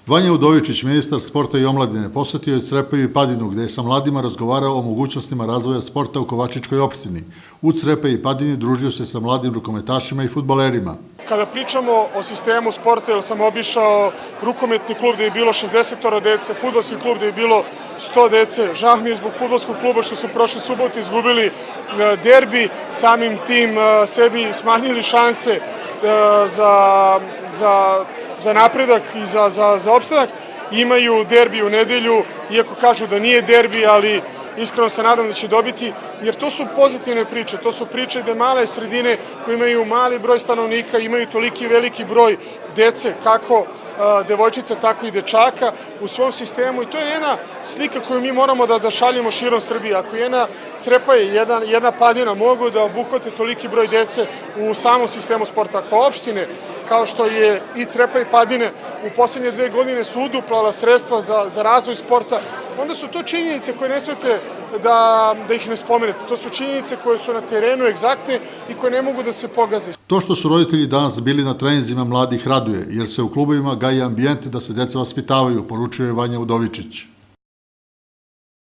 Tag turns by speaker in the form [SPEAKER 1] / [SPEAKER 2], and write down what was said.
[SPEAKER 1] Vanja Udovičić, ministar sporta i omladine, posetio je Crepeju i Padinu, gde je sa mladima razgovarao o mogućnostima razvoja sporta u Kovačičkoj opštini. U Crepeji i Padini družio se sa mladim rukometašima i fudbalerima.
[SPEAKER 2] Kada pričamo o sistemu sporta, jer sam obišao rukometni klub gde je bilo 60 dece, fudbalski klub gde je bilo 100 dece, žao mi je zbog fudbalskog kluba što su prošle subote izgubili derbi, samim tim sebi smanjili šanse za napredak i za opstanak. Imaju derbi u nedelju, iako kažu da nije derbi, ali iskreno se nadam da će dobiti, jer to su pozitivne priče, to su priče gde male sredine koje imaju mali broj stanovnika, imaju toliki veliki broj dece, kako devojčica, tako i dečaka u svom sistemu, i to je jedna slika koju mi moramo da šaljemo širom Srbije. Ako jedna Crepaja i jedna Padina mogu da obuhvate toliki broj dece u samom sistemu sporta, ako opštine, kao što je i Crepaja i Padine u poslednje 2 godine su uduplala sredstva za razvoj sporta, onda su to činjenice koje ne smete da ih ne spomenete. To su činjenice koje su na terenu egzaktne i koje ne mogu da se pogaze.
[SPEAKER 1] To što su roditelji danas bili na treninzima mladih raduje, jer se u klubovima gaji ambijent da se deca vaspitavaju, poručuje Vanja Udovičić.